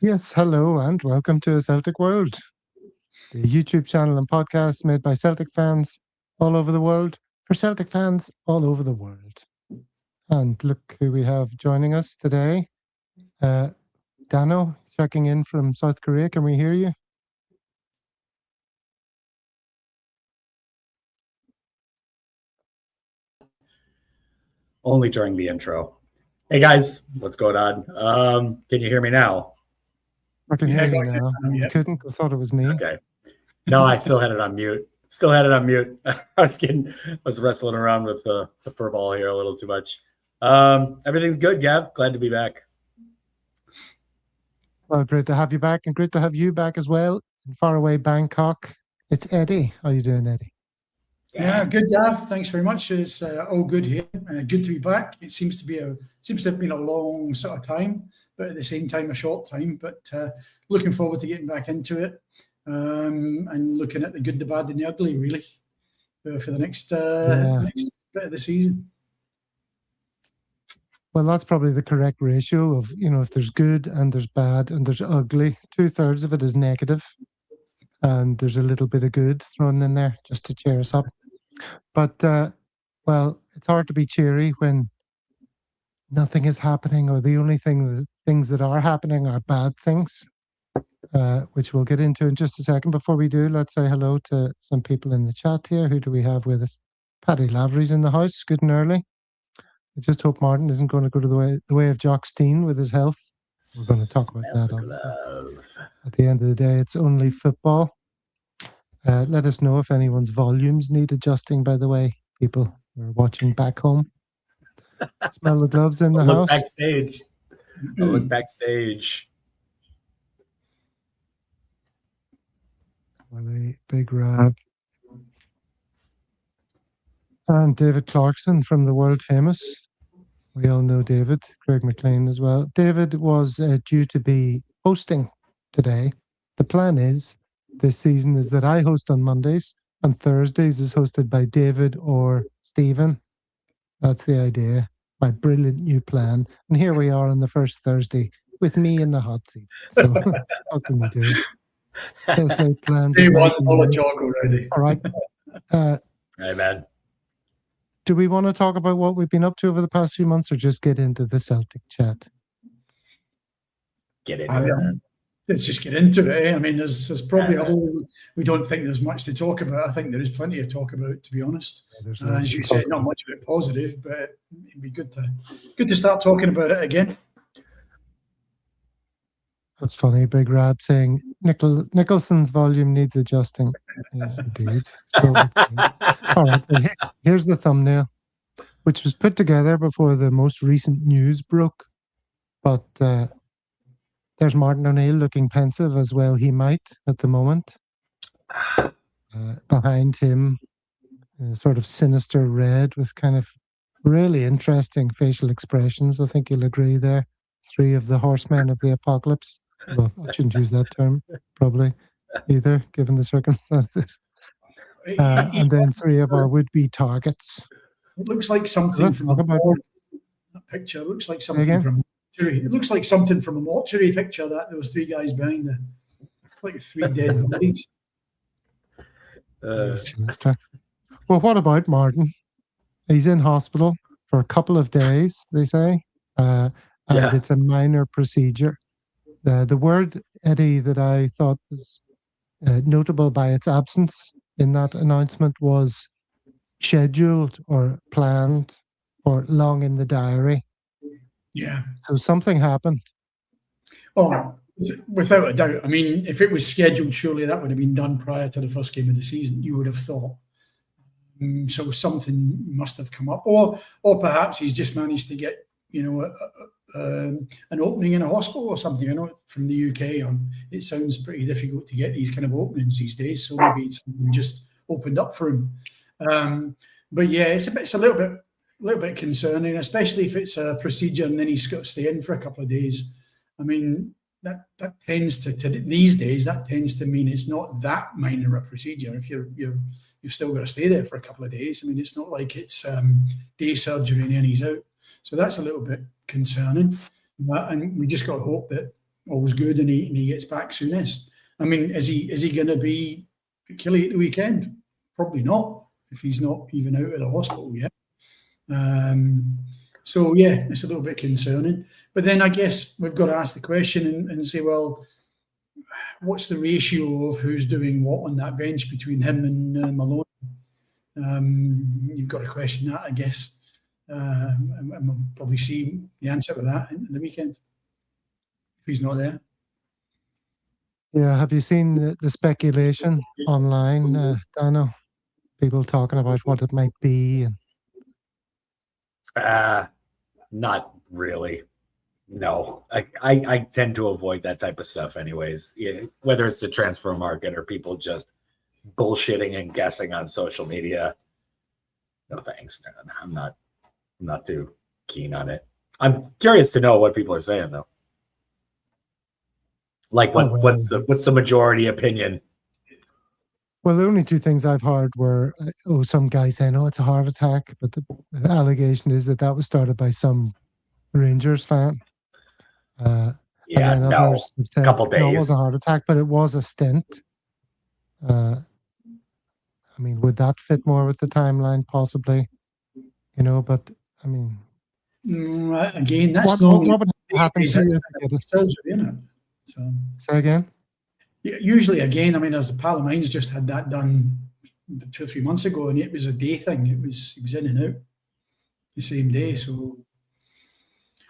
Yes, hello and welcome to Celtic World, the YouTube channel and podcast made by Celtic fans all over the world for Celtic fans all over the world. And look who we have joining us today. Dano, checking in from South Korea. Can we hear you? Only during the intro. Hey guys, what's going on? Can you hear me now? I can hear you now. You couldn't? I thought it was me. Okay. No, I still had it on mute. I was wrestling around with the fur ball here a little too much. Everything's good, Gav. Glad to be back. Well, great to have you back, and great to have you back as well in faraway Bangkok. It's Eddie. How are you doing, Eddie? Yeah, good, Gav. Thanks very much. It's all good here. Good to be back. It seems to have been a long sort of time, but at the same time a short time. But looking forward to getting back into it and looking at the good, the bad, and the ugly, really, for the next bit of the season. Well, that's probably the correct ratio of, if there's good and there's bad and there's ugly, 2/3 of it is negative, and there's a little bit of good thrown in there just to cheer us up. But, well, it's hard to be cheery when nothing is happening, or the only things that are happening are bad things, which we'll get into in just a second. Before we do, let's say hello to some people in the chat here. Who do we have with us? Paddy Lavery's in the house, good and early. I just hope Martin isn't going to go to the way of Jock Steen with his health. We're going to talk about that, obviously. At the end of the day, it's only football. Let us know if anyone's volumes need adjusting, by the way, people who are watching back home. Smell the gloves in the house. Look backstage. Big Rab. And David Clarkson from the world famous. We all know David. Craig McLean as well. David was due to be hosting today. The plan this season is that I host on Mondays, and Thursdays is hosted by David or Stephen. That's the idea. My brilliant new plan. And here we are on the first Thursday with me in the hot seat. So what can we do? Best laid plans. Day one, all the talk already. All right. Hey, man. Do we want to talk about what we've been up to over the past few months, or just get into the Celtic chat? Get into it. Let's just get into it. Eh? I mean, there's probably, although we don't think there's much to talk about, I think there is plenty to talk about, to be honest. As you said, not much of it positive, but it'd be good to start talking about it again. That's funny. Big Rab saying Nicholson's volume needs adjusting. Yes, indeed. So, all right, here's the thumbnail, which was put together before the most recent news broke. But there's Martinoneill looking pensive, as well he might at the moment. Behind him, sort of sinister red with kind of really interesting facial expressions. I think you'll agree there. 3 of the horsemen of the apocalypse. Well, I shouldn't use that term, probably, either, given the circumstances. And then 3 of our would-be targets. It looks like something from that picture. It looks like something from a mortuary. It looks like something from a mortuary picture, those 3 guys behind it. It's like 3 dead bodies. Well, what about Martin? He's in hospital for a couple of days, they say. And it's a minor procedure. The word, Eddie, that I thought was notable by its absence in that announcement was scheduled or planned or long in the diary. Yeah. So something happened. Oh, without a doubt. I mean, if it was scheduled, surely that would have been done prior to the first game of the season, you would have thought. So something must have come up. Or perhaps he's just managed to get, an opening in a hospital or something. I know from the UK, it sounds pretty difficult to get these kind of openings these days. So maybe it's just opened up for him. But yeah, it's a little bit concerning, especially if it's a procedure and then he's got to stay in for a couple of days. I mean, that tends to these days that tends to mean it's not that minor a procedure. If you've still got to stay there for a couple of days. I mean, it's not like it's day surgery and then he's out. So that's a little bit concerning. And we just got to hope that all's good and he gets back soonest. I mean, is he going to be at Killie at the weekend? Probably not, if he's not even out of the hospital yet. So yeah, it's a little bit concerning. But then I guess we've got to ask the question and say, well, what's the ratio of who's doing what on that bench between him and Malone? You've got to question that, I guess. And we'll probably see the answer to that in the weekend if he's not there. Yeah, have you seen the speculation online, Dano? People talking about what it might be. Not really. No, I tend to avoid that type of stuff anyways. Yeah, whether it's the transfer market or people just bullshitting and guessing on social media. No thanks, man. I'm not too keen on it. I'm curious to know what people are saying though. Like what's the majority opinion? Well, the only two things I've heard were, some guy saying, it's a heart attack. But the allegation is that was started by some Rangers fan. And then others have said, couple days. No, it was a heart attack, but it was a stent. I mean, would that fit more with the timeline? Possibly. But I mean... again, that's not... What would happen to you? Surgery, isn't it? So, say again? Usually, again, I mean, as a pal of mine's just had that done 2 or 3 months ago, and it was a day thing. It was in and out the same day. So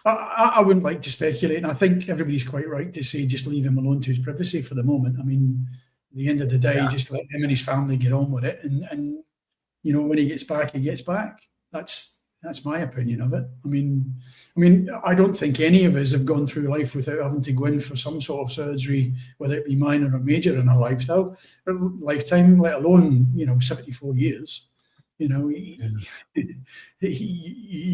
I wouldn't like to speculate, and I think everybody's quite right to say just leave him alone to his privacy for the moment. I mean, at the end of the day, just let him and his family get on with it, and when he gets back, he gets back. That's my opinion of it. I mean, I don't think any of us have gone through life without having to go in for some sort of surgery, whether it be minor or major in our lifetime, let alone 74 years. You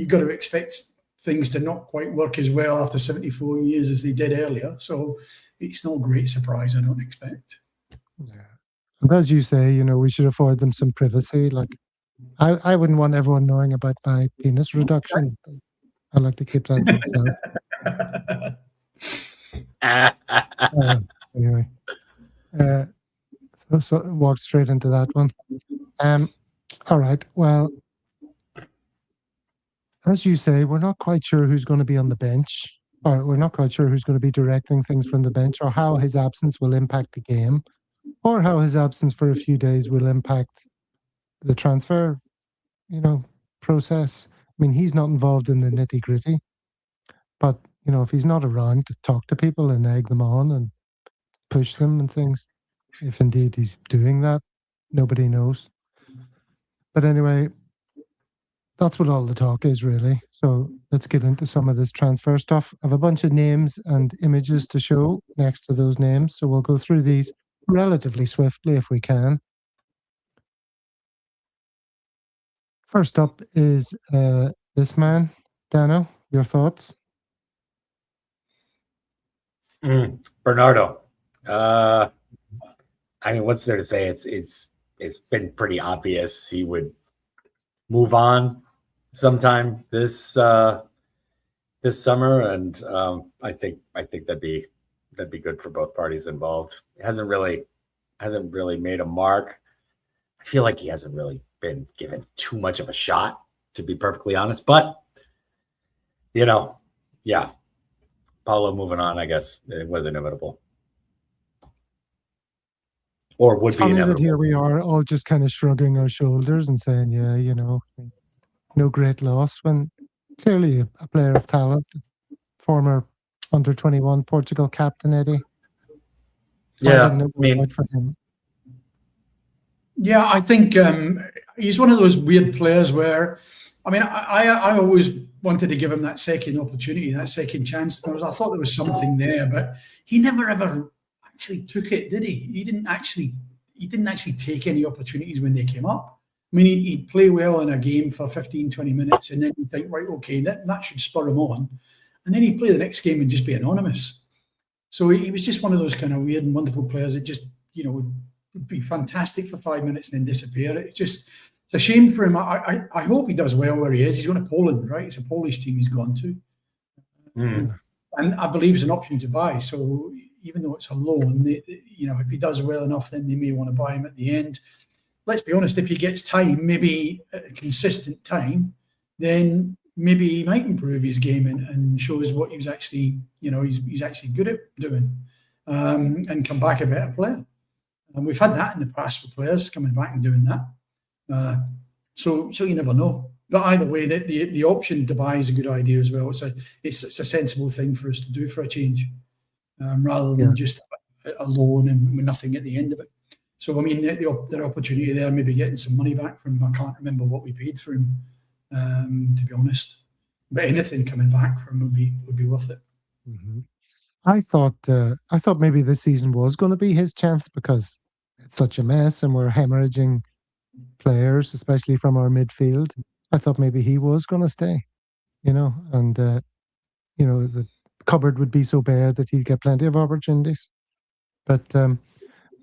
got to expect things to not quite work as well after 74 years as they did earlier. So it's no great surprise, I don't expect. Yeah, and as you say, we should afford them some privacy. Like, I wouldn't want everyone knowing about my penis reduction. I like to keep that to myself. Anyway, so walked straight into that one. All right. Well, as you say, we're not quite sure who's going to be on the bench, or we're not quite sure who's going to be directing things from the bench, or how his absence will impact the game, or how his absence for a few days will impact the transfer, process. I mean, he's not involved in the nitty gritty, but if he's not around to talk to people and egg them on and push them and things, if indeed he's doing that, nobody knows. But anyway, that's what all the talk is, really. So let's get into some of this transfer stuff. I have a bunch of names and images to show next to those names, so we'll go through these relatively swiftly if we can. First up is this man. Dano, your thoughts? Bernardo. I mean, what's there to say? It's been pretty obvious he would move on sometime this summer, and I think that'd be good for both parties involved. It hasn't really made a mark. I feel like he hasn't really been given too much of a shot, to be perfectly honest. But Paulo moving on, I guess it was inevitable, or would be inevitable. That here we are, all just kind of shrugging our shoulders and saying, "Yeah, no great loss." When clearly a player of talent, former under-21 Portugal captain Eddie. Yeah, for him. Yeah, I think he's one of those weird players where, I mean, I always wanted to give him that second opportunity, that second chance. Because I thought there was something there, but he never ever actually took it, did he? He didn't actually take any opportunities when they came up. I mean, he'd play well in a game for 15, 20 minutes, and then you think, right, okay, that should spur him on. And then he'd play the next game and just be anonymous. So he was just one of those kind of weird and wonderful players that just, would be fantastic for 5 minutes and then disappear. It's a shame for him. I hope he does well where he is. He's going to Poland, right? It's a Polish team he's gone to. And I believe it's an option to buy. So even though it's a loan, if he does well enough, then they may want to buy him at the end. Let's be honest, if he gets time, maybe consistent time, then maybe he might improve his game and shows what he was actually, he's actually good at doing, and come back a better player. And we've had that in the past with players coming back and doing that. So you never know. But either way, the option to buy is a good idea as well. It's a sensible thing for us to do for a change, rather than just a loan and with nothing at the end of it. So I mean, the opportunity there, maybe getting some money back from him. I can't remember what we paid for him, to be honest. But anything coming back from him would be worth it. Mm-hmm. I thought maybe this season was going to be his chance because it's such a mess and we're hemorrhaging players, especially from our midfield. I thought maybe he was going to stay, and the cupboard would be so bare that he'd get plenty of opportunities. But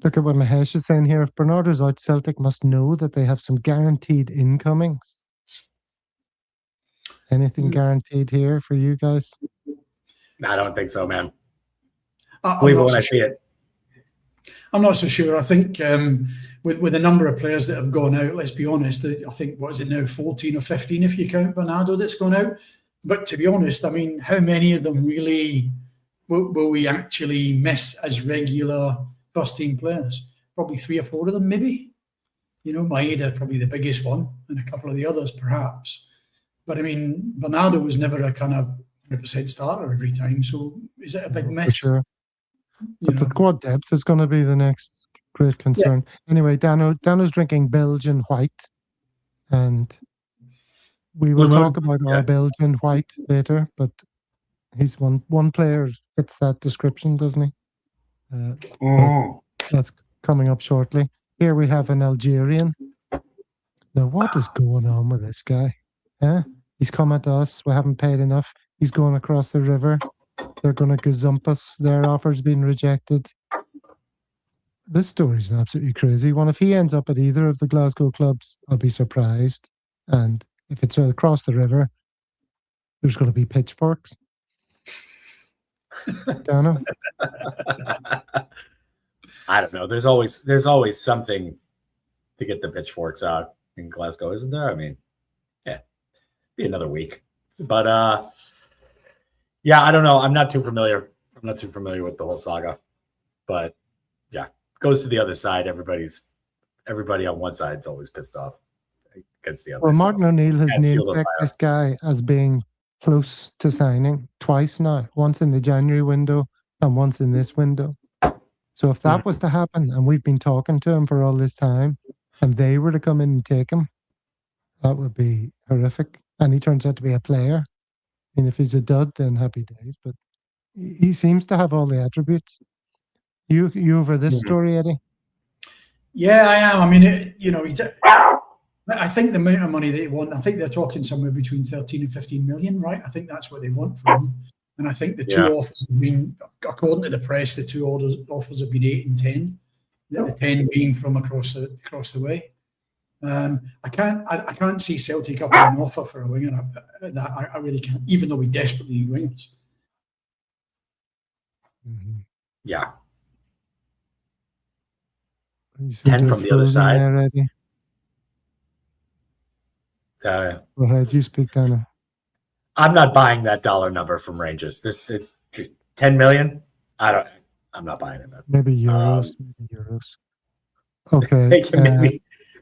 look at what Mahesh is saying here. If Bernardo's out, Celtic must know that they have some guaranteed incomings. Anything guaranteed here for you guys? I don't think so, man. Believe it when I see it. I'm not so sure. I think with the number of players that have gone out, let's be honest, I think, what is it now, 14 or 15 if you count Bernardo that's gone out. But to be honest, I mean, how many of them really will we actually miss as regular first-team players? Probably 3 or 4 of them, maybe. Maeda probably the biggest one, and a couple of the others perhaps. But I mean, Bernardo was never a kind of 100% starter every time. So is it a big miss? For sure. But the squad depth is going to be the next great concern. Yeah. Anyway, Dano's drinking Belgian white, and we will talk about our Belgian white later. But he's one player fits that description, doesn't he? That's coming up shortly. Here we have an Algerian. Now, what is going on with this guy? He's come at us. We haven't paid enough. He's going across the river. They're going to gazump us. Their offer's been rejected. This story's absolutely crazy one. If he ends up at either of the Glasgow clubs, I'll be surprised. And if it's across the river, there's going to be pitchforks. Dano? I don't know. There's always something to get the pitchforks out in Glasgow, isn't there? I mean, be another week. But I don't know. I'm not too familiar with the whole saga. But yeah, goes to the other side. Everybody on one side is always pissed off against the other. Well, Martin O'Neill has name-checked this guy as being close to signing twice now. Once in the January window and once in this window. So if that was to happen, and we've been talking to him for all this time, and they were to come in and take him, that would be horrific. And he turns out to be a player. I mean, if he's a dud, then happy days. But he seems to have all the attributes. You over this story, Eddie? Yeah, I am. I mean, I think the amount of money they want, I think they're talking somewhere between 13 and 15 million, right? I think that's what they want from him. And I think the two offers have been, according to the press, the two offers have been 8 and 10. The 10 being from across the way. I can't see Celtic up on an offer for a winger. I really can't, even though we desperately need wingers. Mm-hmm. Yeah. 10 from the other side. Go ahead, you speak, Dana. I'm not buying that dollar number from Rangers. This 10 million. I'm not buying it. Maybe euros. Okay.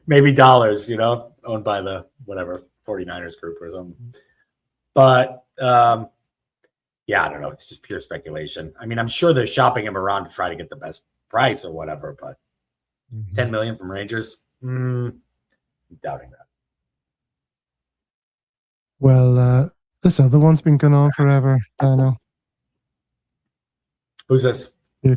Maybe dollars, owned by the 49ers group or something. But I don't know. It's just pure speculation. I mean, I'm sure they're shopping him around to try to get the best price or whatever, but 10 million from Rangers, I'm doubting that. Well, this other one's been going on forever, Dano. Who's this? You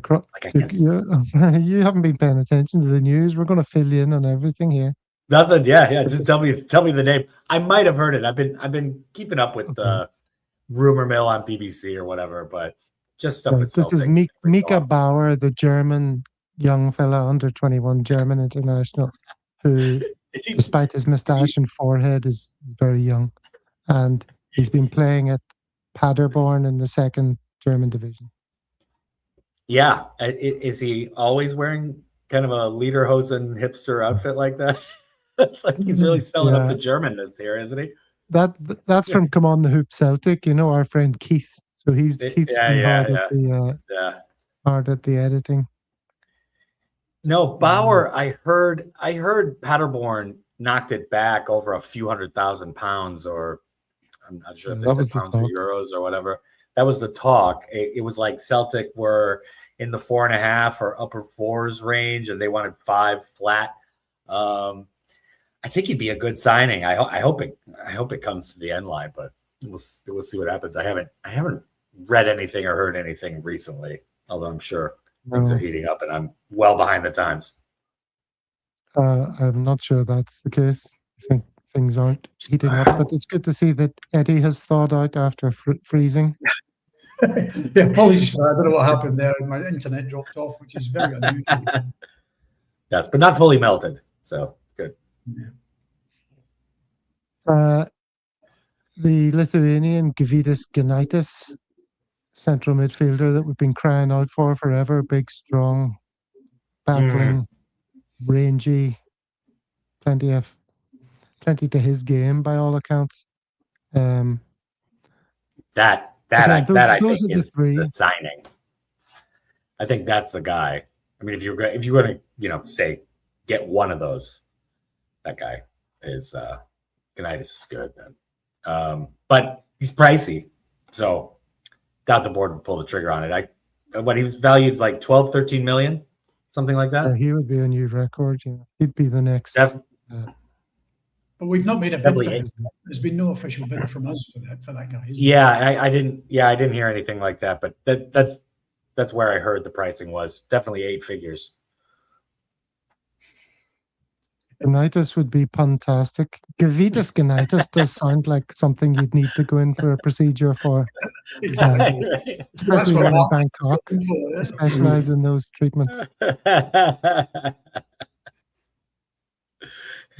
haven't been paying attention to the news. We're going to fill you in on everything here. Nothing. Yeah. Just tell me the name. I might have heard it. I've been keeping up with the rumor mill on BBC or whatever, but just stuff. With this is Mika Bauer, the German young fella, under 21 German international, who, despite his moustache and forehead, is very young, and he's been playing at Paderborn in the second German division. Yeah. Is he always wearing kind of a lederhosen hipster outfit like that? Like he's really selling up the Germanness here, isn't he? That's from Come On the Hoop Celtic, our friend Keith. So Keith's been hard at the editing. No, Bauer, I heard Paderborn knocked it back over a few £100,000, or I'm not sure if they said pounds or euros or whatever. That was the talk. It was like Celtic were in the 4.5 or upper 4s range, and they wanted 5 flat. I think he'd be a good signing. I hope it comes to the end line, but we'll see what happens. I haven't read anything or heard anything recently, although I'm sure things are heating up, and I'm well behind the times. I'm not sure that's the case. I think things aren't heating up, but it's good to see that Eddie has thawed out after freezing. Yeah, apologies for that. I don't know what happened there. My internet dropped off, which is very unusual. Yes, but not fully melted, so it's good. The Lithuanian Gyvydas Ginaitis, central midfielder that we've been crying out for forever, big, strong, battling, rangy, plenty to his game by all accounts. That I think is the signing. I think that's the guy. I mean, if you're going to say get one of those, that guy is Ginaitis is good, man. But he's pricey, so doubt the board would pull the trigger on it. He was valued like 12, 13 million, something like that. He would be a new record. Yeah, he'd be the next. But we've not made a bid. There's been no official bid from us for that guy. I didn't hear anything like that. But that's where I heard the pricing was. Definitely 8 figures. Ginaitis would be fantastic. Gyvydas Ginaitis does sound like something you'd need to go in for a procedure for. Especially when in Bangkok. To specialize in those treatments.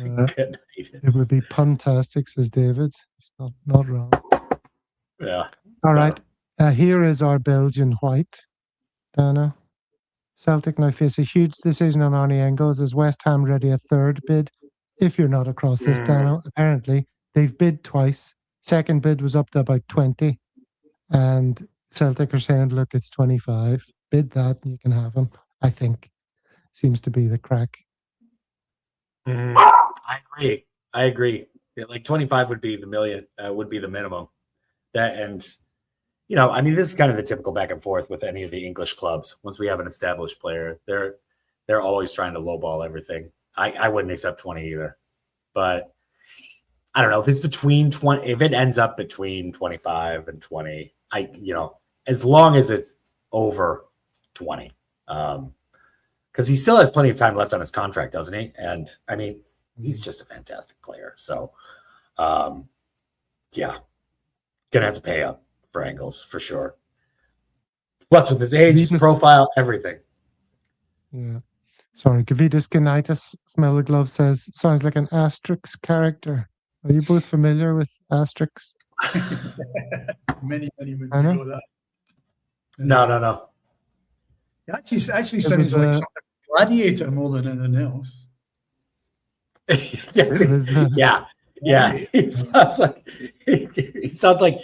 It would be fantastic, says David. It's not wrong. Yeah. All right. Here is our Belgian white, Dana. Celtic now face a huge decision on Arnie Engels. Is West Ham ready a third bid? If you're not across this, Dana, apparently they've bid twice. Second bid was up to about 20. And Celtic are saying, look, it's 25. Bid that and you can have him. I think seems to be the crack. I agree. Yeah, like 25 would be the minimum. This is kind of the typical back and forth with any of the English clubs. Once we have an established player, they're always trying to lowball everything. I wouldn't accept 20 either, but I don't know if it's between 20. If it ends up between 25 and 20, as long as it's over 20, because he still has plenty of time left on his contract, doesn't he? And I mean, he's just a fantastic player. So, gonna have to pay up for Engels for sure. Plus, with his age, profile, everything. Yeah. Sorry, Gyvydas Ginaitis, Smell the Glove says, sounds like an Asterix character. Are you both familiar with Asterix? Many moons ago that. No. It actually sounds like some gladiator more than anything else. Yeah. He sounds like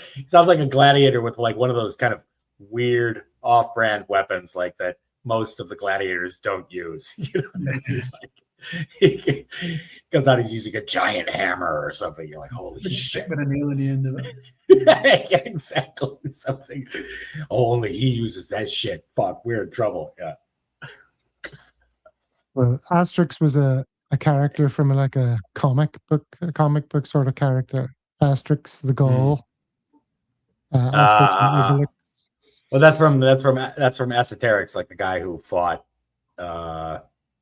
a gladiator with like one of those kind of weird off-brand weapons like that most of the gladiators don't use. He comes out, he's using a giant hammer or something. You're like, holy shit. With a nail in the end of it. Yeah, exactly. Something. Only he uses that shit. Fuck, we're in trouble. Yeah. Well, Asterix was a character from like a comic book sort of character. Asterix the Gaul. Asterix well, that's from Esoterics, like the guy who fought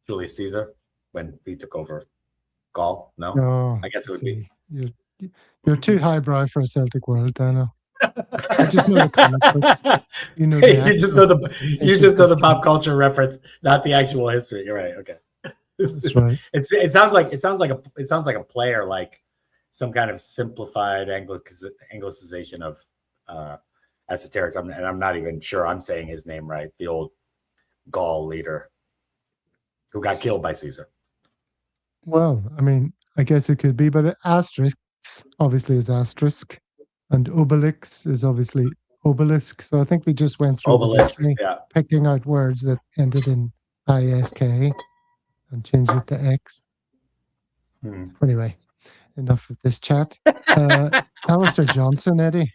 Julius Caesar when he took over Gaul. No, I guess it would be. You're too highbrow for a Celtic world, Dano. I just know the comic books. You just know the pop culture reference, not the actual history. You're right. Okay. That's right. It sounds like a player, like some kind of simplified Anglicization of esoterics, and I'm not even sure I'm saying his name right. The old Gaul leader who got killed by Caesar. Well, I mean, I guess it could be, but asterisks obviously is asterisk, and obelix is obviously obelisk. So I think they just went through Obelisk, the dictionary, picking out words that ended in isk and changed it to X. Anyway, enough of this chat. Alistair Johnson, Eddie.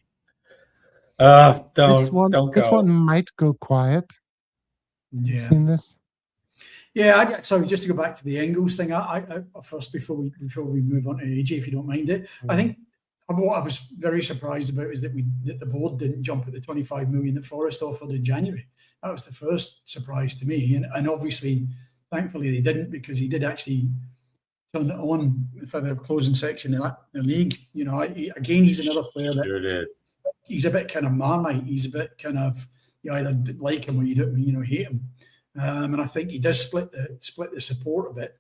Don't go. This one might go quiet. Yeah. You've seen this? Yeah, sorry, just to go back to the Engels thing, I first before we move on to AJ, if you don't mind it, I think what I was very surprised about is that the board didn't jump at the 25 million that Forest offered in January. That was the first surprise to me, and obviously, thankfully, they didn't, because he did actually turn it on for the closing section of the league. You know, again, he's another player that he's a bit kind of Marmite. He's a bit kind of, you either like him or you don't, hate him. And I think he does split the support a bit.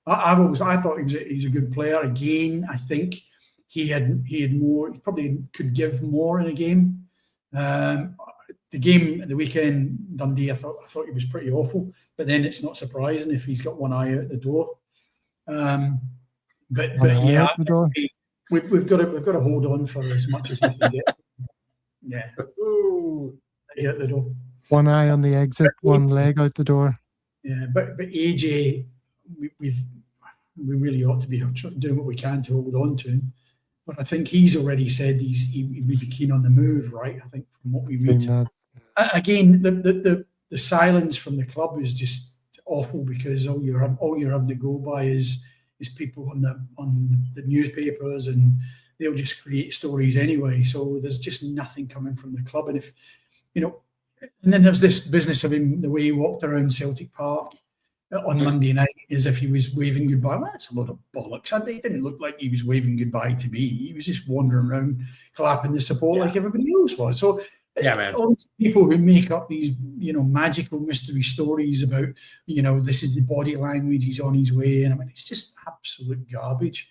I thought he was a good player. Again, I think he had more. He probably could give more in a game. The game at the weekend, Dundee, I thought he was pretty awful. But then it's not surprising if he's got one eye out the door. But yeah, out the door. We've got to hold on for as much as we can get. Yeah, out the door. One eye on the exit, one leg out the door. Yeah, but AJ, we really ought to be doing what we can to hold on to him. But I think he's already said he'd be keen on the move, right? I think from what we read. Again, the silence from the club is just awful, because all you're having to go by is people on the newspapers, and they'll just create stories anyway. So there's just nothing coming from the club, and if and then there's this business of him, the way he walked around Celtic Park on Monday night as if he was waving goodbye. Well, that's a lot of bollocks. It didn't look like he was waving goodbye to me. He was just wandering around clapping the support like everybody else was. So man. All these people who make up these, magical mystery stories about, this is the body language, he's on his way. And I mean, it's just absolute garbage.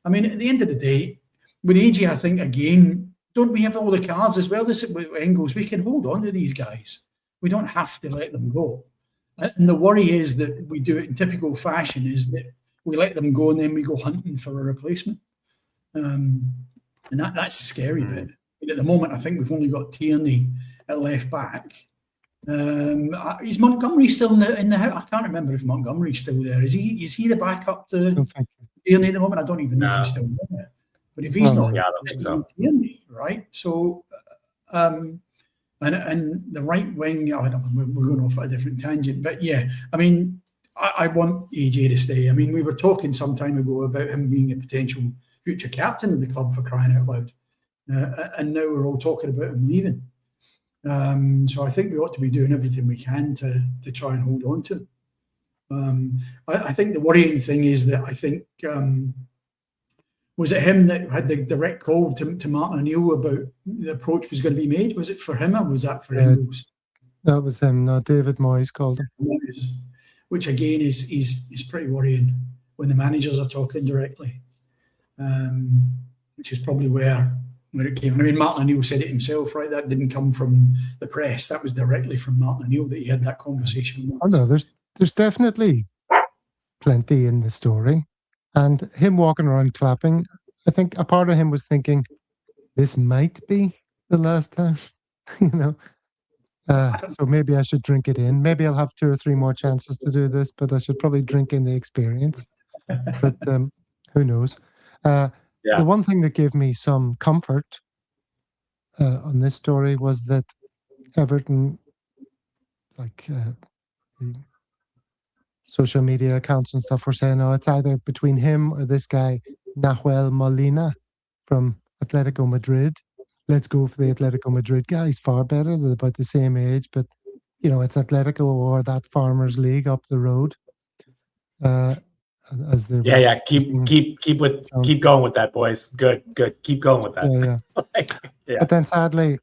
I mean, at the end of the day, with AJ, I think, again, don't we have all the cards as well? This with Engels, we can hold on to these guys. We don't have to let them go. And the worry is that we do it in typical fashion, is that we let them go and then we go hunting for a replacement. And that's the scary bit. And at the moment, I think we've only got Tierney at left back. Is Montgomery still in the house? I can't remember if Montgomery's still there. Is he the backup to Tierney at the moment? I don't even know if he's still there. But if he's not, I don't think so. Tierney, right? So, and the right wing, we're going off at a different tangent, but yeah, I mean, I want AJ to stay. I mean, we were talking some time ago about him being a potential future captain of the club, for crying out loud, and now we're all talking about him leaving. So I think we ought to be doing everything we can to try and hold on to him. I think the worrying thing is that I think. Was it him that had the direct call to Martinoneill about the approach was going to be made? Was it for him, or was that for Engels? That was him. No, David Moyes called him. Which again is pretty worrying when the managers are talking directly, which is probably where it came. I mean, Martinoneill said it himself, right? That didn't come from the press. That was directly from Martinoneill that he had that conversation. Oh no, there's definitely plenty in the story. And him walking around clapping, I think a part of him was thinking, this might be the last time, So maybe I should drink it in. Maybe I'll have 2 or 3 more chances to do this, but I should probably drink in the experience. But who knows? The one thing that gave me some comfort on this story was that Everton, social media accounts and stuff were saying, it's either between him or this guy, Nahuel Molina from Atletico Madrid. Let's go for the Atletico Madrid guy. He's far better. They're about the same age, but, it's Atletico or that Farmers League up the road. As they keep going with that, boys. Good. Keep going with that. Yeah. But then sadly,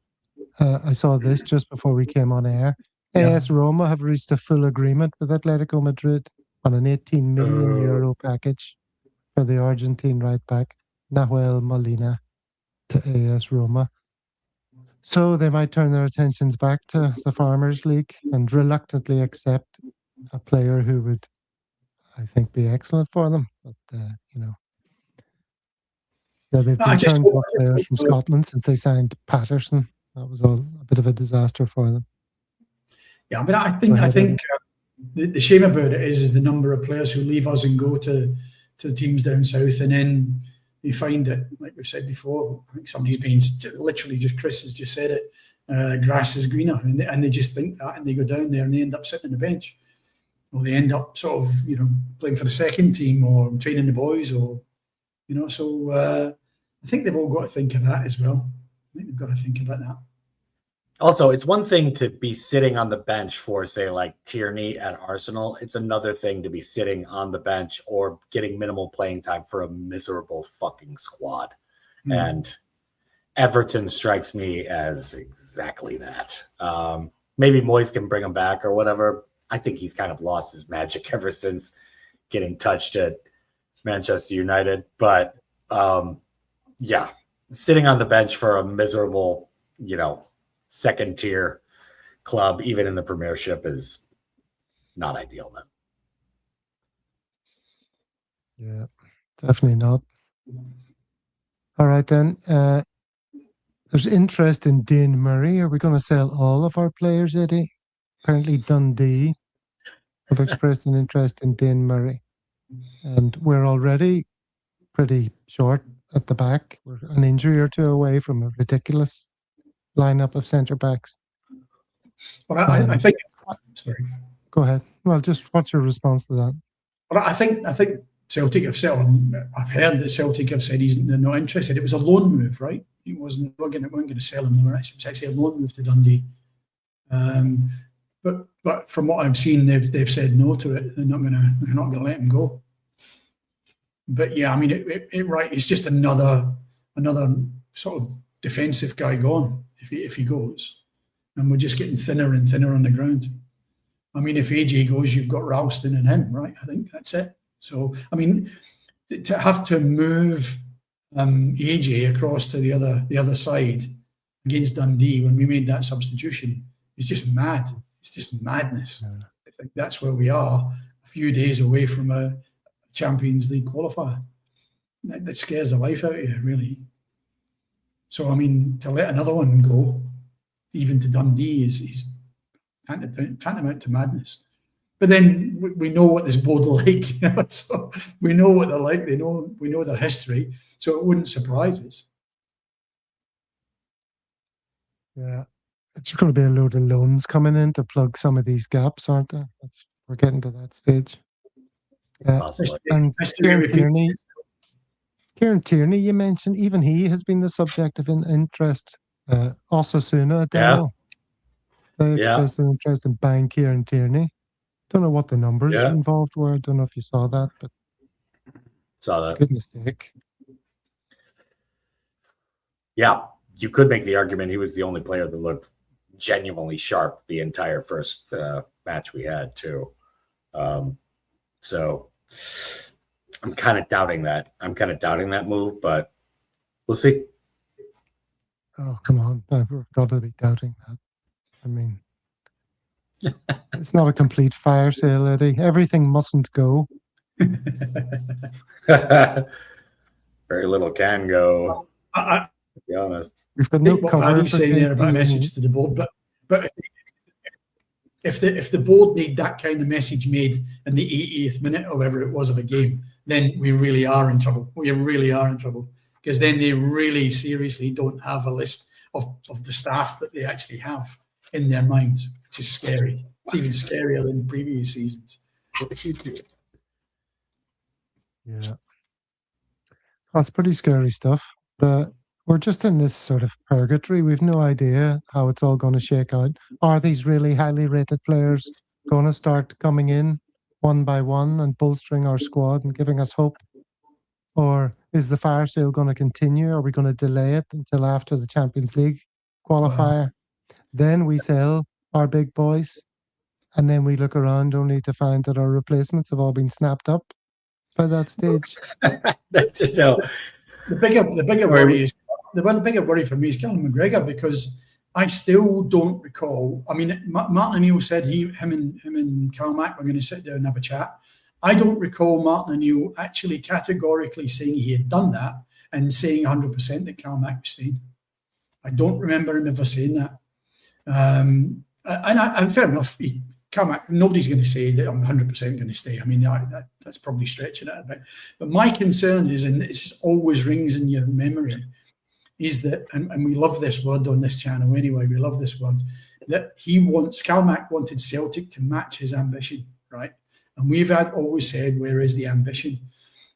I saw this just before we came on air. AS Roma have reached a full agreement with Atletico Madrid on an 18 million euro package for the Argentine right back, Nahuel Molina, to AS Roma. So they might turn their attentions back to the Farmers League and reluctantly accept a player who would, I think, be excellent for them. But, yeah, they've I been just turned hope, off players from Scotland since they signed Patterson. That was all a bit of a disaster for them. yeah, I mean, I think the shame about it is the number of players who leave us and go to the teams down south, and then you find that, like we've said before, I think somebody's been literally just, Chris has just said it, grass is greener, and they just think that, and they go down there and they end up sitting on the bench, or they end up sort of playing for the second team or training the boys, or so I think they've all got to think of that as well. I think they've got to think about that. Also, it's one thing to be sitting on the bench for, say, like Tierney at Arsenal. It's another thing to be sitting on the bench or getting minimal playing time for a miserable fucking squad. And Everton strikes me as exactly that. Maybe Moyes can bring him back or whatever. I think he's kind of lost his magic ever since getting touched at Manchester United. But yeah, sitting on the bench for a miserable, second tier club, even in the Premiership, is not ideal, man. Yeah, definitely not. All right, then. There's interest in Dane Murray. Are we going to sell all of our players, Eddie? Apparently Dundee have expressed an interest in Dane Murray. And we're already pretty short at the back. We're an injury or two away from a ridiculous lineup of centre-backs. Well, I think... Sorry. Go ahead. Well, just what's your response to that? Well, I think Celtic have said, I've heard that Celtic have said they're not interested. It was a loan move, right? It weren't going to sell him. It was actually a loan move to Dundee. But from what I've seen, they've said no to it. They're not going to let him go. But yeah, I mean, it's just another sort of defensive guy gone if he goes, and we're just getting thinner and thinner on the ground. I mean, if AJ goes, you've got Ralston and him, right? I think that's it. So, I mean, to have to move AJ across to the other side against Dundee when we made that substitution is just mad. It's just madness. Yeah. I think that's where we are, a few days away from a Champions League qualifier. That scares the life out of you, really. So, I mean, to let another one go, even to Dundee, is tantamount to madness. But then we know what this board are like, so we know what they're like. We know their history, so it wouldn't surprise us. Yeah, it's going to be a load of loans coming in to plug some of these gaps, aren't there? We're getting to that stage. And Kieran Tierney, you mentioned, even he has been the subject of interest. Osasuna, Daniel. They expressed an interest in buying Kieran Tierney. Don't know what the numbers involved were. I don't know if you saw that, but saw that. Good mistake. Yeah, you could make the argument he was the only player that looked genuinely sharp the entire first match we had too. So I'm kind of doubting that. Move, but we'll see. Oh, come on. We've got to be doubting that. I mean, it's not a complete fire sale, Eddie. Everything mustn't go. Very little can go, to be honest. We've got no what cover. Paddy's saying there about a message to the board, but if the board need that kind of message made in the 80th minute or whatever it was of a game, then we really are in trouble. We really are in trouble, because then they really seriously don't have a list of the staff that they actually have in their minds, which is scary. It's even scarier than previous seasons. Yeah. That's pretty scary stuff. But we're just in this sort of purgatory. We've no idea how it's all going to shake out. Are these really highly rated players going to start coming in one by one and bolstering our squad and giving us hope? Or is the fire sale going to continue? Are we going to delay it until after the Champions League qualifier? Then we sell our big boys, and then we look around only to find that our replacements have all been snapped up by that stage. The bigger worry for me is Callum McGregor, because I still don't recall. I mean, Martin O'Neill said him and Carl Mack were going to sit down and have a chat. I don't recall Martin O'Neill actually categorically saying he had done that and saying 100% that Carl Mack was staying. I don't remember him ever saying that. And fair enough, Carl Mack, nobody's going to say that I'm 100% going to stay. I mean, that's probably stretching it a bit. But my concern is, and this always rings in your memory, is that, and we love this word on this channel anyway, we love this word, that Carl Mack wanted Celtic to match his ambition, right? And we've always said, where is the ambition?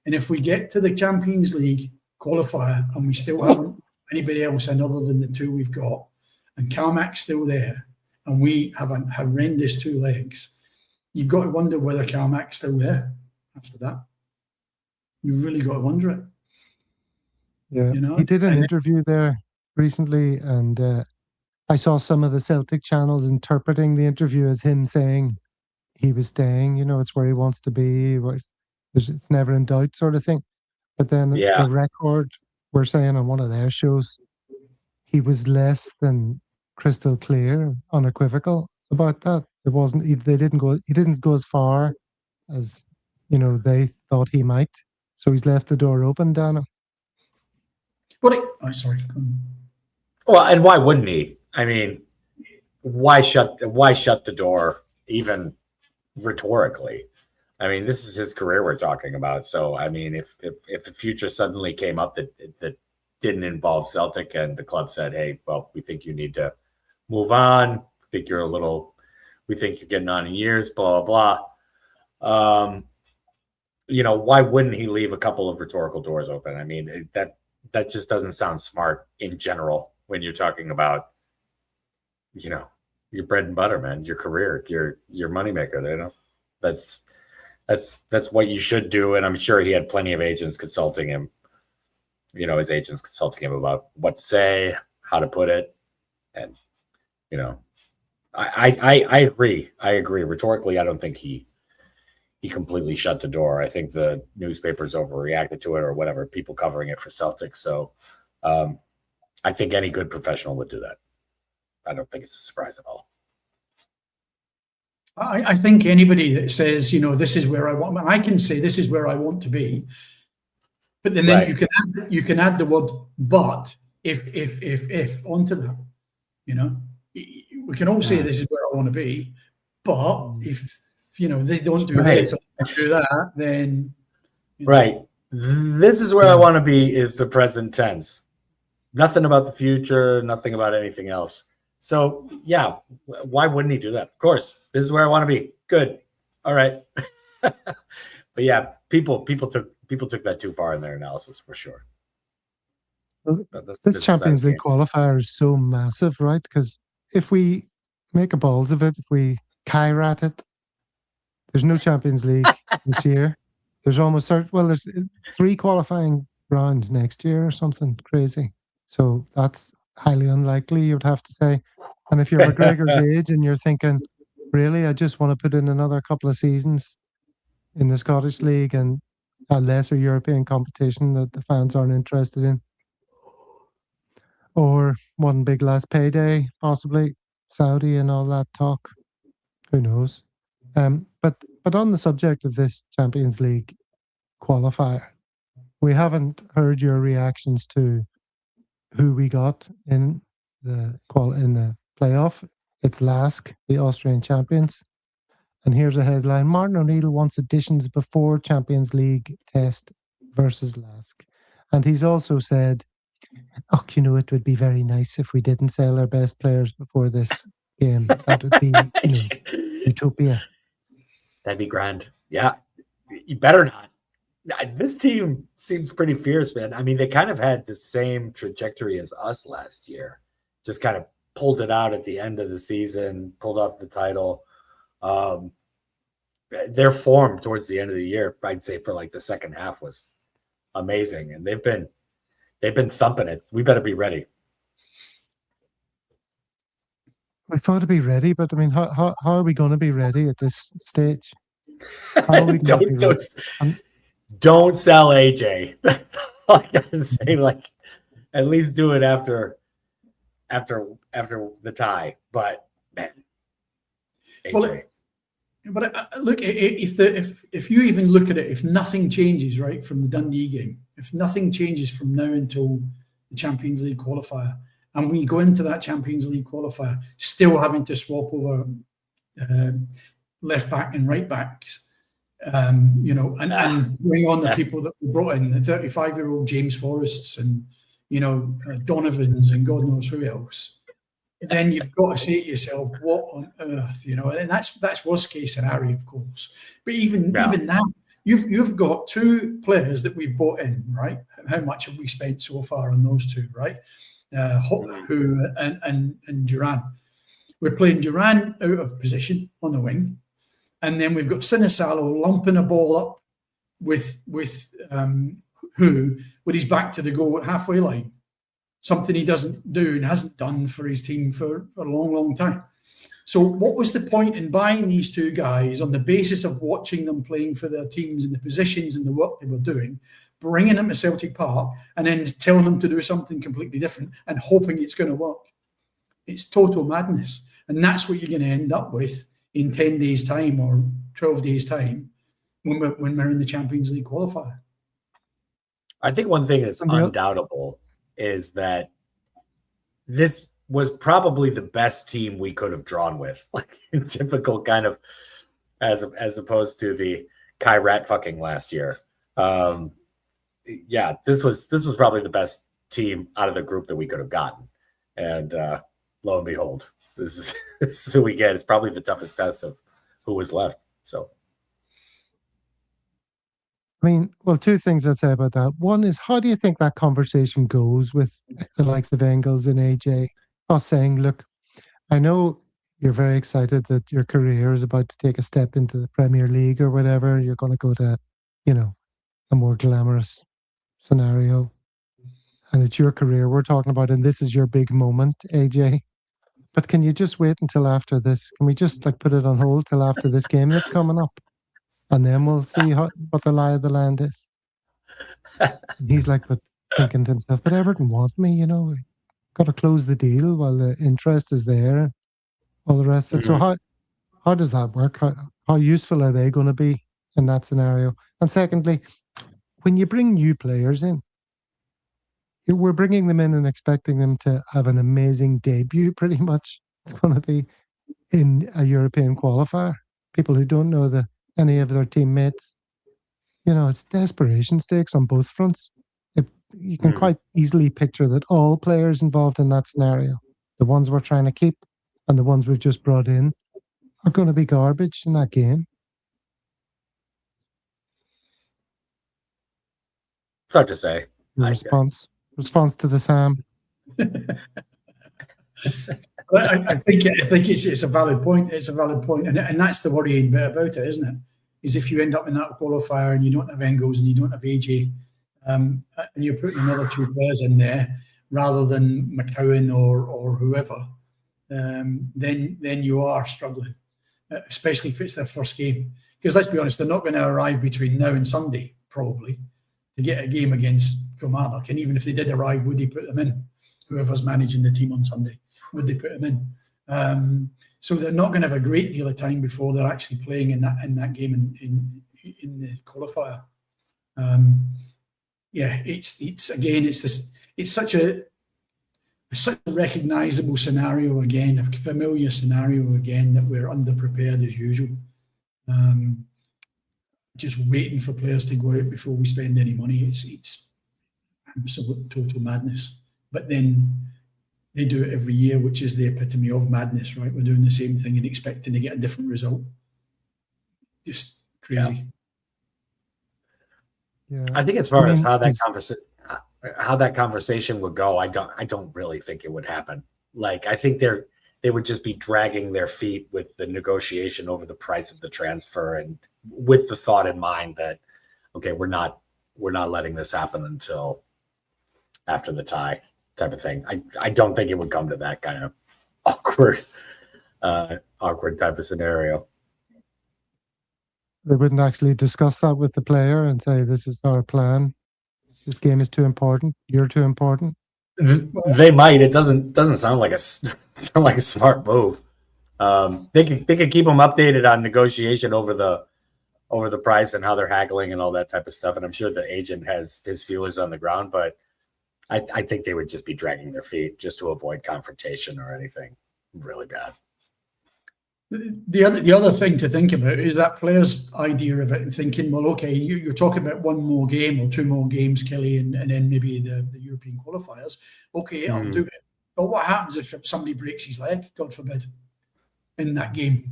And if we get to the Champions League qualifier and we still haven't anybody else in other than the two we've got, and Carl Mack's still there, and we have a horrendous 2 legs, you've got to wonder whether Carl Mack's still there after that. You've really got to wonder it. Yeah, you know? He did an interview there recently, and I saw some of the Celtic channels interpreting the interview as him saying he was staying. You know, it's where he wants to be. It's never in doubt, sort of thing. But then the record, we're saying on one of their shows, he was less than crystal clear, unequivocal about that. It wasn't. He didn't go as far as, you know, they thought he might. So he's left the door open, Dana. Sorry. Well, and why wouldn't he? I mean, why shut the door, even rhetorically? I mean, this is his career we're talking about. So, I mean, if the future suddenly came up that didn't involve Celtic and the club said, hey, well, we think you need to move on. We think you're getting on in years, blah, blah, blah. You know, why wouldn't he leave a couple of rhetorical doors open? I mean, that just doesn't sound smart in general when you're talking about, you know, your bread and butter, man, your career, your moneymaker. You know, that's what you should do. And I'm sure he had plenty of agents consulting him, you know, his agents consulting him about what to say, how to put it. And, you know, I agree. Rhetorically, I don't think he completely shut the door. I think the newspapers overreacted to it, or whatever, people covering it for Celtic. So I think any good professional would do that. I don't think it's a surprise at all. I think anybody that says, you know, this is where I want, I can say this is where I want to be, but then right. you can add the word but if onto that. You know, we can all say this is where I want to be, but if you know they don't do this or do that, then right. This is where I want to be is the present tense. Nothing about the future, nothing about anything else. So yeah, why wouldn't he do that? Of course, this is where I want to be. Good, all right. But yeah, people took that too far in their analysis for sure. Well, this Champions League qualifier is so massive, right? Because if we make a balls of it, if we Kairat it, there's no Champions League this year. There's there's 3 qualifying rounds next year or something crazy. So that's highly unlikely, you would have to say. And if you're McGregor's age and you're thinking, really, I just want to put in another couple of seasons in the Scottish League and a lesser European competition that the fans aren't interested in, or one big last payday, possibly Saudi and all that talk, who knows? But on the subject of this Champions League qualifier, we haven't heard your reactions to who we got in the playoff. It's Lask, the Austrian champions. And here's a headline: Martin O'Neill wants additions before Champions League test versus Lask. And he's also said, oh, you know, it would be very nice if we didn't sell our best players before this game. That would be, you know, utopia. That'd be grand. Yeah, you better not. This team seems pretty fierce, man. I mean, they kind of had the same trajectory as us last year. Just kind of pulled it out at the end of the season, pulled off the title. Their form towards the end of the year, I'd say for like the second half, was amazing, and they've been thumping it. We better be ready. We thought to be ready, but I mean, how are we going to be ready at this stage? How are we going to be ready? Don't sell AJ. That's all I gotta say. Like, at least do it after after the tie. But man, AJ. Well, but look, if you even look at it, if nothing changes right from the Dundee game, if nothing changes from now until the Champions League qualifier, and we go into that Champions League qualifier still having to swap over left back and right backs, and bring on the people that we brought in, the 35-year-old James Forrests and Donovans and God knows who else, then you've got to say to yourself, what on earth, and that's worst case scenario, of course. But even now, you've got two players that we've brought in, right? How much have we spent so far on those two, right? Who and Duran. We're playing Duran out of position on the wing, and then we've got Sinisalo lumping a ball up with who with his back to the goal at halfway line. Something he doesn't do and hasn't done for his team for a long, long time. So what was the point in buying these two guys on the basis of watching them playing for their teams and the positions and the work they were doing, bringing them to Celtic Park and then telling them to do something completely different and hoping it's going to work? It's total madness. And that's what you're going to end up with in 10 days' time or 12 days' time when we're in the Champions League qualifier. I think one thing that's undoubtable is that this was probably the best team we could have drawn with, like in typical kind of, as opposed to the Kai Rat fucking last year. This was probably the best team out of the group that we could have gotten, and lo and behold, this is who we get. It's probably the toughest test of who was left. So. I mean, well, two things I'd say about that. One is, how do you think that conversation goes with the likes of Engels and AJ? Us saying, look, I know you're very excited that your career is about to take a step into the Premier League or whatever. You're going to go to, a more glamorous scenario. And it's your career we're talking about, and this is your big moment, AJ. But can you just wait until after this? Can we just put it on hold till after this game that's coming up? And then we'll see what the lie of the land is. And he's but thinking to himself, but Everton want me, got to close the deal while the interest is there and all the rest of it. So how does that work? How useful are they going to be in that scenario? And secondly, when you bring new players in, we're bringing them in and expecting them to have an amazing debut, pretty much. It's going to be in a European qualifier. People who don't know any of their teammates. It's desperation stakes on both fronts. You can quite easily picture that all players involved in that scenario, the ones we're trying to keep and the ones we've just brought in, are going to be garbage in that game. It's hard to say. Response to the Sam. I think it's a valid point. It's a valid point, and that's the worrying bit about it, isn't it? Is if you end up in that qualifier and you don't have Engels and you don't have AJ, and you're putting another two players in there rather than McCowan or whoever, then you are struggling, especially if it's their first game. Because let's be honest, they're not going to arrive between now and Sunday probably to get a game against Kilmarnock. And even if they did arrive, would they put them in? Whoever's managing the team on Sunday, would they put them in? So they're not going to have a great deal of time before they're actually playing in that game in the qualifier. It's such a recognisable scenario again, a familiar scenario again, that we're underprepared as usual. Just waiting for players to go out before we spend any money. It's absolute total madness. But then they do it every year, which is the epitome of madness, right? We're doing the same thing and expecting to get a different result. Just crazy. Yeah. I think as far as how that conversation would go, I don't really think it would happen. I think they would just be dragging their feet with the negotiation over the price of the transfer, and with the thought in mind that, okay, we're not letting this happen until after the tie, type of thing. I don't think it would come to that kind of awkward type of scenario. They wouldn't actually discuss that with the player and say, this is our plan. This game is too important. You're too important. They might. It doesn't sound like a smart move. They could keep them updated on negotiation over the price and how they're haggling and all that type of stuff. And I'm sure the agent has his feelers on the ground, but I think they would just be dragging their feet just to avoid confrontation or anything really bad. The other thing to think about is that player's idea of it and thinking, well, okay, you're talking about one more game or two more games, Kelly, and then maybe the European qualifiers. Okay, I'll do it. But what happens if somebody breaks his leg, God forbid, in that game?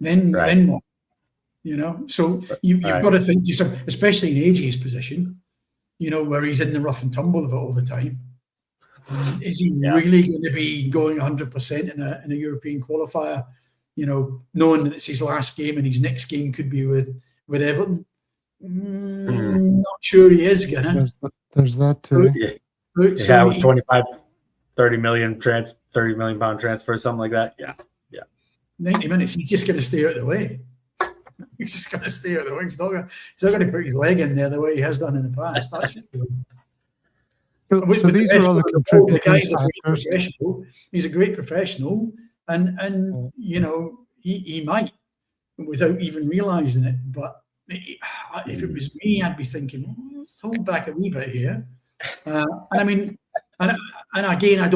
Then what? So you've got to think to yourself, especially in AJ's position, where he's in the rough and tumble of it all the time. Is he really going to be going 100% in a European qualifier? Knowing that it's his last game and his next game could be with Everton. Not sure he is gonna. There's that too. So with 25, 30 million pound transfer, something like that. Yeah. 90 minutes. He's just going to stay out of the way. He's just going to stay out of the way. He's not going to put his leg in there the way he has done in the past. That's for sure. So these are all the contributing factors. He's a great professional, and he might without even realising it. But if it was me, I'd be thinking, let's hold back a wee bit here. And I mean, and again, I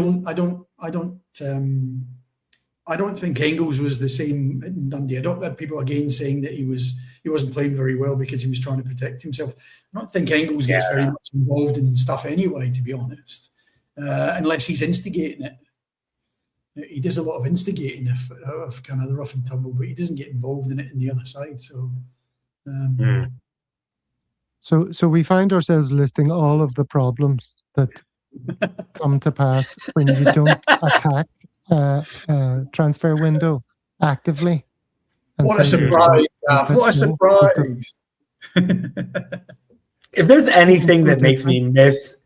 don't think Engels was the same in Dundee. I don't have people again saying that he wasn't playing very well because he was trying to protect himself. I don't think Engels gets very much involved in stuff anyway, to be honest, unless he's instigating it. He does a lot of instigating of kind of the rough and tumble, but he doesn't get involved in it in the other side. So we find ourselves listing all of the problems that come to pass when you don't attack transfer window actively. What a surprise! What a surprise! If there's anything that makes me miss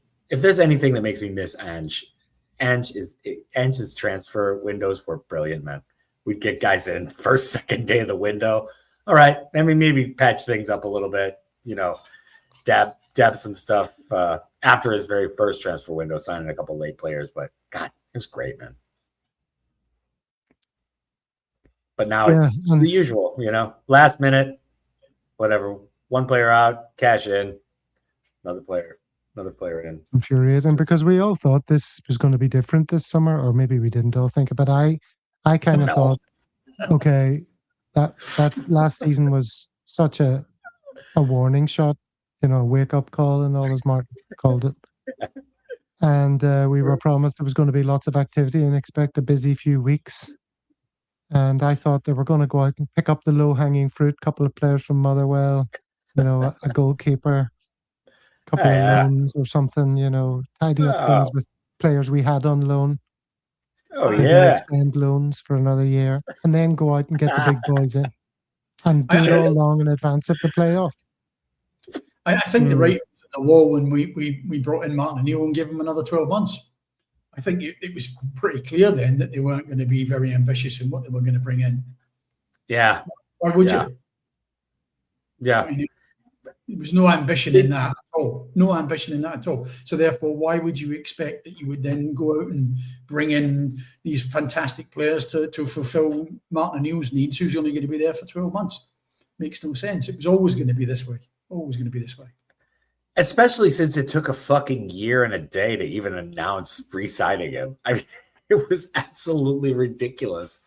Ange's transfer windows were brilliant, man. We'd get guys in first, second day of the window. All right, I mean, maybe patch things up a little bit, dab some stuff after his very first transfer window, signing a couple late players. But God, it was great, man. But now it's the usual, last minute, whatever. One player out, cash in, another player in. Infuriating, because we all thought this was going to be different this summer, or maybe we didn't all think it, but I kind of thought, okay, that last season was such a warning shot, a wake-up call, and all as Martin called it. And we were promised there was going to be lots of activity and expect a busy few weeks. And I thought they were going to go out and pick up the low-hanging fruit, couple of players from Motherwell, a goalkeeper, couple of loans or something, tidy up things with players we had on loan. Extend loans for another year, and then go out and get the big boys in and do it all long in advance of the playoff. I think the writing was on the wall when we brought in Martinoneill and gave him another 12 months. I think it was pretty clear then that they weren't going to be very ambitious in what they were going to bring in. Yeah. Why would you? Yeah. I mean, there was no ambition in that at all. No ambition in that at all. So therefore, why would you expect that you would then go out and bring in these fantastic players to fulfill Martinonneill's needs, who's only going to be there for 12 months? Makes no sense. It was always going to be this way. Always going to be this way. Especially since it took a fucking year and a day to even announce re-signing him. I mean, it was absolutely ridiculous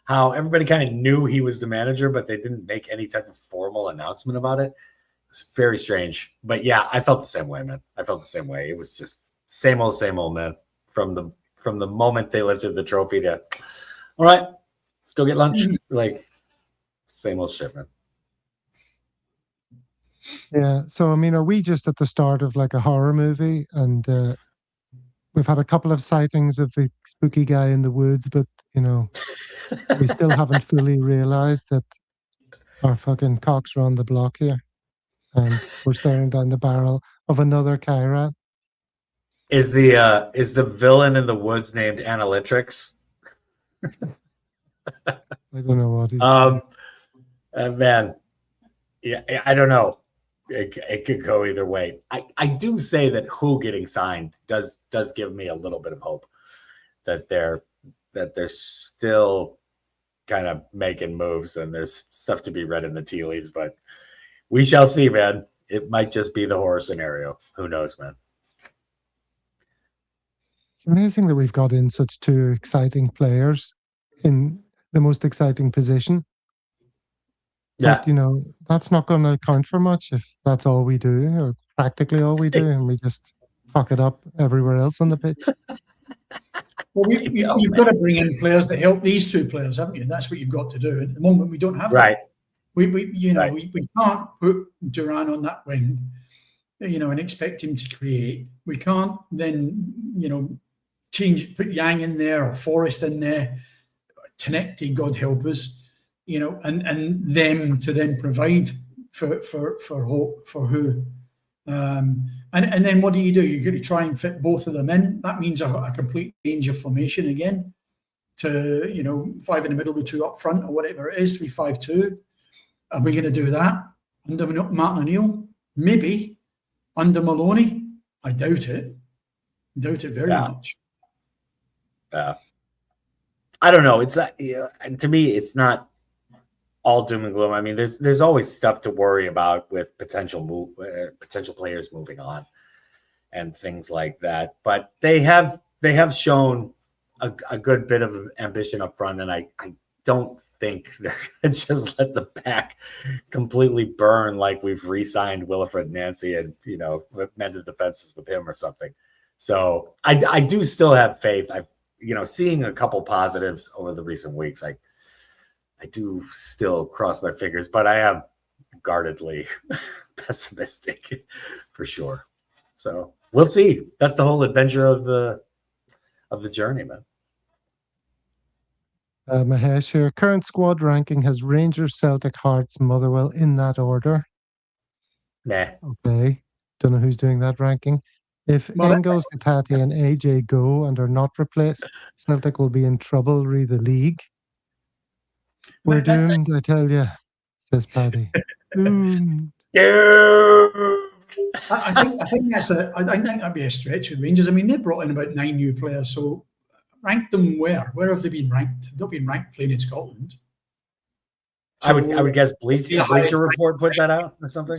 how everybody kind of knew he was the manager, but they didn't make any type of formal announcement about it. It was very strange. But yeah, I felt the same way, man. I felt the same way. It was just same old, man. From the moment they lifted the trophy to, all right, let's go get lunch. Like, same old shit, man. Yeah. So, I mean, are we just at the start of like a horror movie? And we've had a couple of sightings of the spooky guy in the woods, but, we still haven't fully realized that our fucking cocks are on the block here. And we're staring down the barrel of another Kyrat. Is the villain in the woods named Analytics? I don't know what he's man. Yeah, I don't know. it could go either way. I do say that who getting signed does give me a little bit of hope that they're still kind of making moves, and there's stuff to be read in the tea leaves, but we shall see, man. It might just be the horror scenario. Who knows, man? It's amazing that we've got in such two exciting players in the most exciting position. Yeah. But, that's not going to count for much if that's all we do, or practically all we do, and we just fuck it up everywhere else on the pitch. Well, you've got to bring in players that help these two players, haven't you? And that's what you've got to do. At the moment, we don't have right. that. We can't put Duran on that wing, and expect him to create. We can't then, put Yang in there or Forrest in there, Tenecti, God help us, and them to then provide for who. And then what do? You're going to try and fit both of them in. That means a complete change of formation again to, 5 in the middle with 2 up front or whatever it is, 3-5-2. Are we going to do that under Martinoneill? Maybe. Under Maloney? I doubt it. Very much. I don't know. It's not, to me, it's not all doom and gloom. I mean, there's always stuff to worry about with potential players moving on and things like that. But they have shown a good bit of ambition up front, and I don't think they're going to just let the back completely burn like we've re-signed Wilfred Nancy and mended the fences with him or something. So I do still have faith. I've seeing a couple positives over the recent weeks. I do still cross my fingers, but I am guardedly pessimistic for sure. So we'll see. That's the whole adventure of the journey, man. Mahesh here. Current squad ranking has Rangers, Celtic, Hearts, Motherwell in that order. Nah. Okay. Don't know who's doing that ranking. If Engels, Katati, and AJ go and are not replaced, Celtic will be in trouble re the league. We're doomed, I tell you, says Paddy. Doomed. I think that'd be a stretch with Rangers. I mean, they brought in about 9 new players, so rank them where? Where have they been ranked? They've not been ranked playing in Scotland. So I would guess Bleacher Report put that out or something.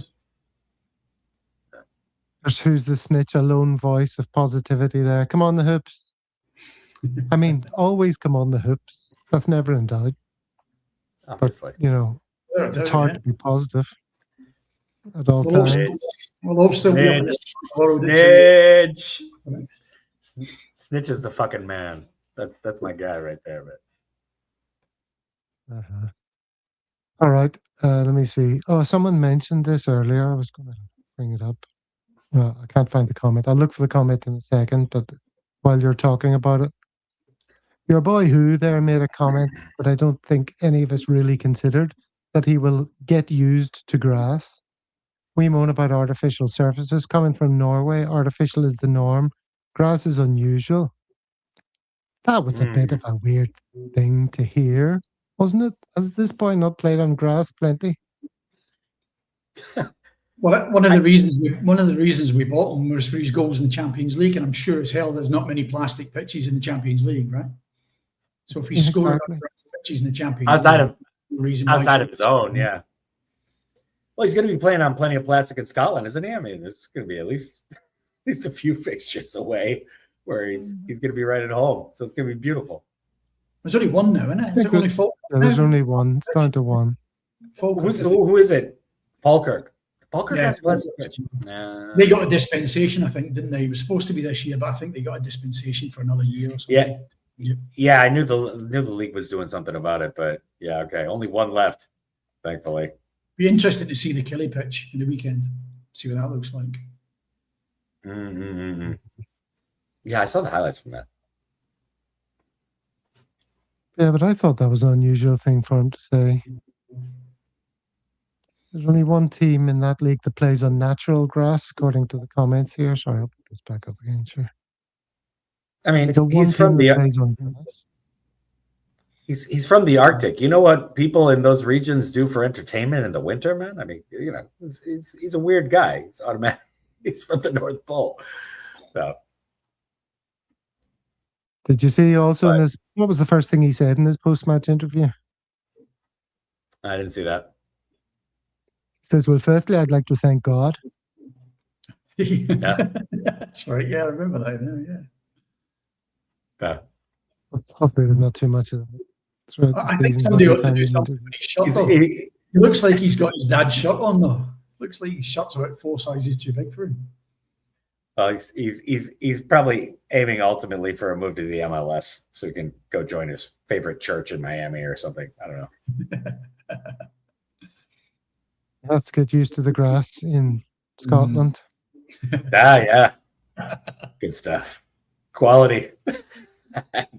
There's Who's the Snitch, a lone voice of positivity there. Come on the hoops. I mean, always come on the hoops. That's never in doubt. Obviously. But, it's hard to be positive at all times. Snitch is the fucking man. That's my guy right there, man. All right. Let me see. Oh, someone mentioned this earlier. I was going to bring it up. I can't find the comment. I'll look for the comment in a second, but while you're talking about it, your boy Who there made a comment, but I don't think any of us really considered that he will get used to grass. We moan about artificial surfaces coming from Norway. Artificial is the norm. Grass is unusual. That was a bit of a weird thing to hear, wasn't it? Has this boy not played on grass plenty? Well, one of the reasons we bought him was for his goals in the Champions League, and I'm sure as hell there's not many plastic pitches in the Champions League, right? So if he's scoring pitches in the Champions League, outside of his own, yeah. Well, he's going to be playing on plenty of plastic in Scotland, isn't he? I mean, there's going to be at least a few fixtures away where he's going to be right at home, so it's going to be beautiful. There's only one now, isn't it? Is it only four? Yeah, there's only one. It's down to one. Who is it? Falkirk. Falkirk has plastic pitch. They got a dispensation, I think, didn't they? It was supposed to be this year, but I think they got a dispensation for another year or something. Yeah. I knew the league was doing something about it, but yeah, okay. Only one left, thankfully. Be interested to see the Killy pitch in the weekend. See what that looks like. Yeah, I saw the highlights from that. Yeah, but I thought that was an unusual thing for him to say. There's only one team in that league that plays on natural grass, according to the comments here. Sorry, I'll put this back up again, sure. I mean, he's from the... plays on grass. He's from the Arctic. You know what people in those regions do for entertainment in the winter, man? I mean, he's a weird guy. He's automatic. He's from the North Pole. So. Did you see also in his, what was the first thing he said in his post-match interview? I didn't see that. He says, well, firstly, I'd like to thank God. Yeah. That's right. Yeah, I remember that. Yeah. Hopefully there's not too much of that. I think somebody ought to do something with his shirt. He looks like he's got his dad's shirt on, though. Looks like his shirt's about 4 sizes too big for him. Well, he's probably aiming ultimately for a move to the MLS so he can go join his favorite church in Miami or something. I don't know. Let's get used to the grass in Scotland. Yeah. Good stuff. Quality.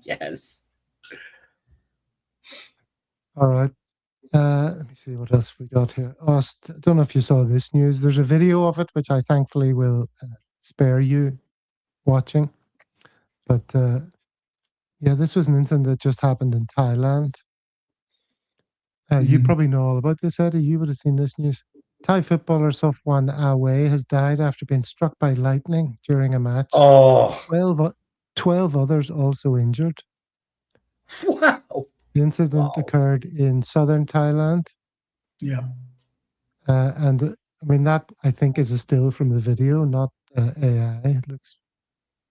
Yes. All right. Let me see what else we got here. I don't know if you saw this news. There's a video of it, which I thankfully will spare you watching. But this was an incident that just happened in Thailand. You probably know all about this, Eddie. You would have seen this news. Thai footballer Sofwan Awe has died after being struck by lightning during a match. 12 others also injured. Wow. The incident occurred in southern Thailand. Yeah. And I mean, that I think is a still from the video, not AI. It looks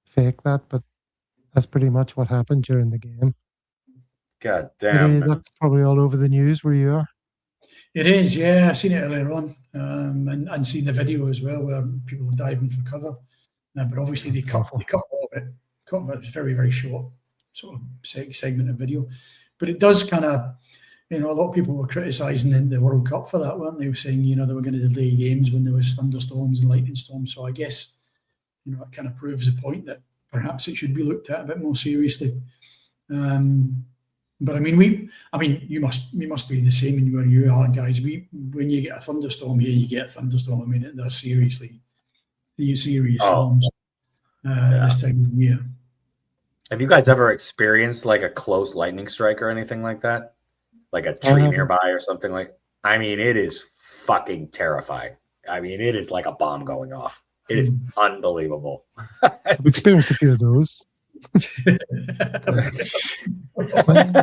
fake, but that's pretty much what happened during the game. God damn. That's probably all over the news where you are. It is, yeah. I've seen it earlier on and seen the video as well where people are diving for cover. But obviously they cut all of it. Cut it. It's very, very short sort of segment of video. But it does kind of, a lot of people were criticising the World Cup for that, weren't they? They were saying, they were going to delay games when there was thunderstorms and lightning storms. So I guess, it kind of proves the point that perhaps it should be looked at a bit more seriously. But I mean, you must be the same in where you are, guys. When you get a thunderstorm here, you get a thunderstorm. I mean, they're serious storms this time of the year. Have you guys ever experienced like a close lightning strike or anything like that? Like a tree nearby or something like? I mean, it is fucking terrifying. I mean, it is like a bomb going off. It is unbelievable. I've experienced a few of those.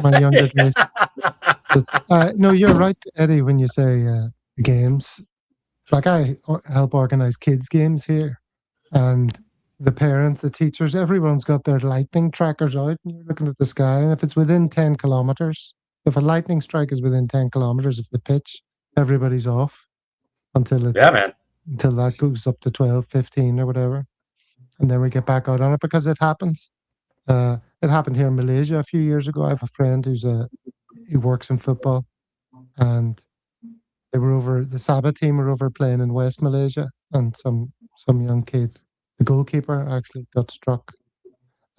my younger days. But, no, you're right, Eddie, when you say the games. Like I help organize kids' games here, and the parents, the teachers, everyone's got their lightning trackers out, and you're looking at the sky, and if it's within 10 kilometers, if a lightning strike is within 10 kilometers of the pitch, everybody's off until that goes up to 12, 15 or whatever, and then we get back out on it because it happens. It happened here in Malaysia a few years ago. I have a friend he works in football, and they were the Sabah team were over playing in West Malaysia, and some young kid, the goalkeeper, actually got struck.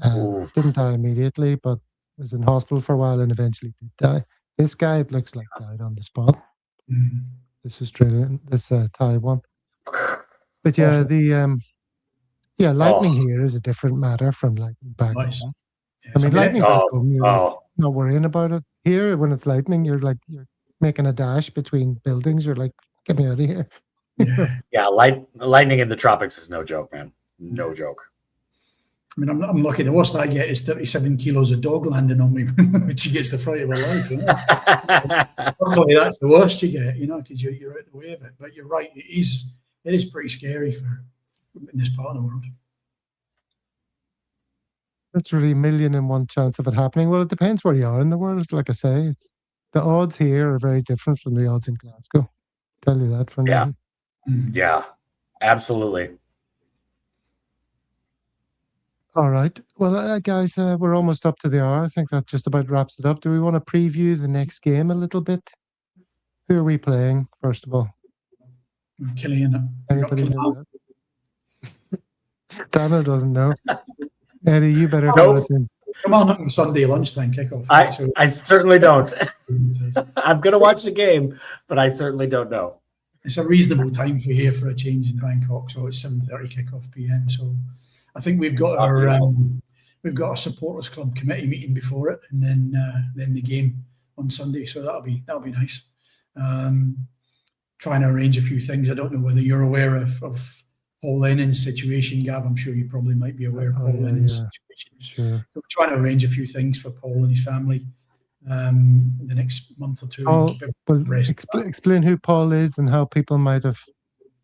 Didn't die immediately, but was in hospital for a while and eventually did die. This guy, it looks like, died on the spot. This Australian, this Thai one. But yeah, lightning here is a different matter from lightning back home. I mean, lightning back home, you're not worrying about it. Here, when it's lightning, you're making a dash between buildings. You're like, get me out of here. Yeah, lightning in the tropics is no joke, man. No joke. I mean, I'm lucky. The worst I get is 37 kilos of dog landing on me, which gets the fright of my life. Luckily, that's the worst you get, because you're out the way of it. But you're right, it is pretty scary in this part of the world. It's really 1,000,001 chance of it happening. Well, it depends where you are in the world. Like I say, the odds here are very different from the odds in Glasgow. I'll tell you that for now. Yeah, absolutely. All right. Well, guys, we're almost up to the hour. I think that just about wraps it up. Do we want to preview the next game a little bit? Who are we playing, first of all? Killian. Anybody know that? Dana doesn't know. Eddie, you better fill us in. Come on Sunday lunchtime kickoff. I certainly don't. I'm going to watch the game, but I certainly don't know. It's a reasonable time for here for a change in Bangkok, so it's 7:30 kickoff PM. So I think we've got we've got a supporters club committee meeting before it, and then the game on Sunday. So that'll be nice. Trying to arrange a few things. I don't know whether you're aware of Paul Lennon's situation, Gav. I'm sure you probably might be aware of Paul Lennon's situation. Sure. So we're trying to arrange a few things for Paul and his family in the next month or two. Paul, explain who Paul is and how people might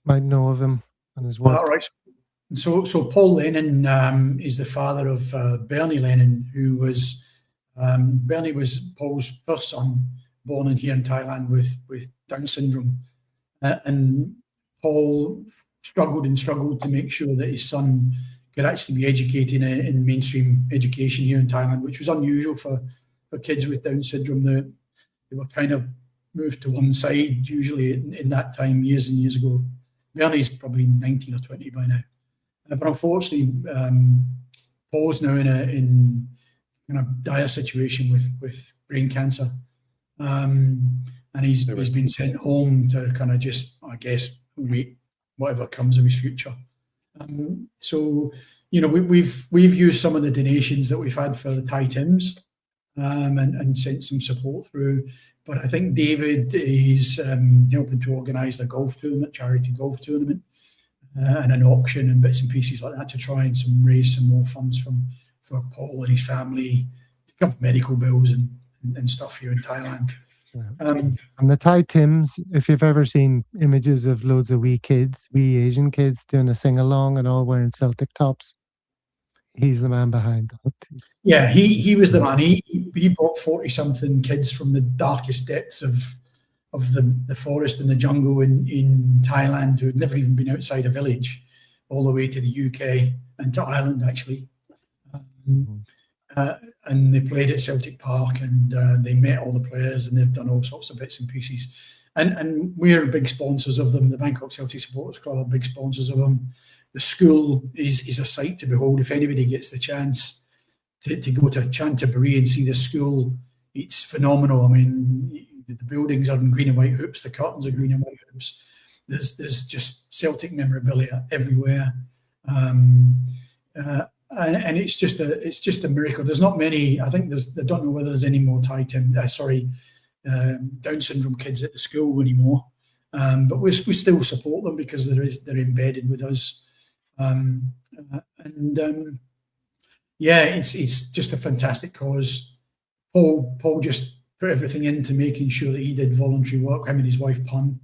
know of him and his work. All right. So Paul Lennon is the father of Bernie Lennon, who was Bernie was Paul's first son, born in here in Thailand with Down syndrome, and Paul struggled to make sure that his son could actually be educated in mainstream education here in Thailand, which was unusual for kids with Down syndrome. They were kind of moved to one side usually in that time, years and years ago. Bernie's probably 19 or 20 by now. But unfortunately, Paul's now in a dire situation with brain cancer. And he's been sent home to kind of just, I guess, wait whatever comes of his future. So, we've used some of the donations that we've had for the Thai Tims and sent some support through. But I think David is helping to organise the charity golf tournament, and an auction and bits and pieces like that to try and raise some more funds for Paul and his family to cover medical bills and stuff here in Thailand. Yeah. And the Thai Tims, if you've ever seen images of loads of wee Asian kids doing a sing-along and all wearing Celtic tops, he's the man behind that. Yeah, he was the man. He brought 40-something kids from the darkest depths of the forest and the jungle in Thailand who had never even been outside a village, all the way to the UK and to Ireland, actually. And they played at Celtic Park, and they met all the players, and they've done all sorts of bits and pieces. And we're big sponsors of them. The Bangkok Celtic Supporters Club are big sponsors of them. The school is a sight to behold. If anybody gets the chance to go to Chantaburi and see the school, it's phenomenal. I mean, the buildings are in green and white hoops. The curtains are green and white hoops. There's just Celtic memorabilia everywhere. And it's just a miracle. There's not many. I think I don't know whether there's any more Down syndrome kids at the school anymore. But we still support them because they're embedded with us. It's just a fantastic cause. Paul just put everything into making sure that he did voluntary work, him and his wife Pun,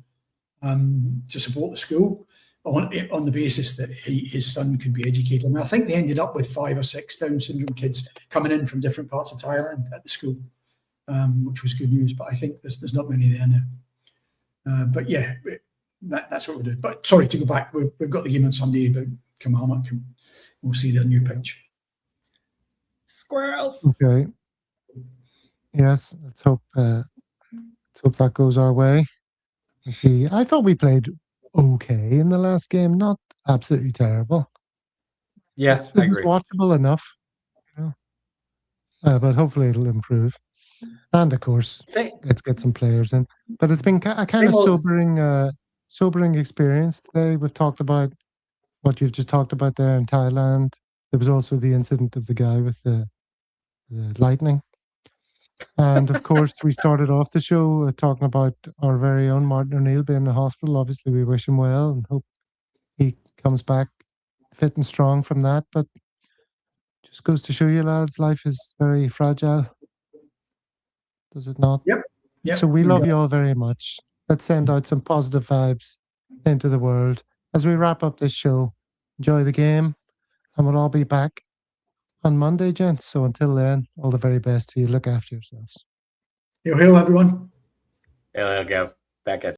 to support the school on the basis that his son could be educated. And I think they ended up with 5 or 6 Down syndrome kids coming in from different parts of Thailand at the school, which was good news. But I think there's not many there now. But yeah, that's what we're doing. But sorry to go back. We've got the game on Sunday, but Kilmarnock, we'll see their new pitch. Squirrels. Okay. Yes, let's hope that goes our way. Let's see. I thought we played okay in the last game, not absolutely terrible. Yeah, I agree. It was watchable enough, but hopefully it'll improve. And of course, let's get some players in. But it's been a kind of sobering experience today. We've talked about what you've just talked about there in Thailand. There was also the incident of the guy with the lightning. And of course, we started off the show talking about our very own Martin O'Neill being in the hospital. Obviously, we wish him well and hope he comes back fit and strong from that. But just goes to show you, lads, life is very fragile. Does it not? Yep. So we love you all very much. Let's send out some positive vibes into the world. As we wrap up this show, enjoy the game, and we'll all be back on Monday, gents. So until then, all the very best to you. Look after yourselves. Hail, everyone. Hail, go. Back at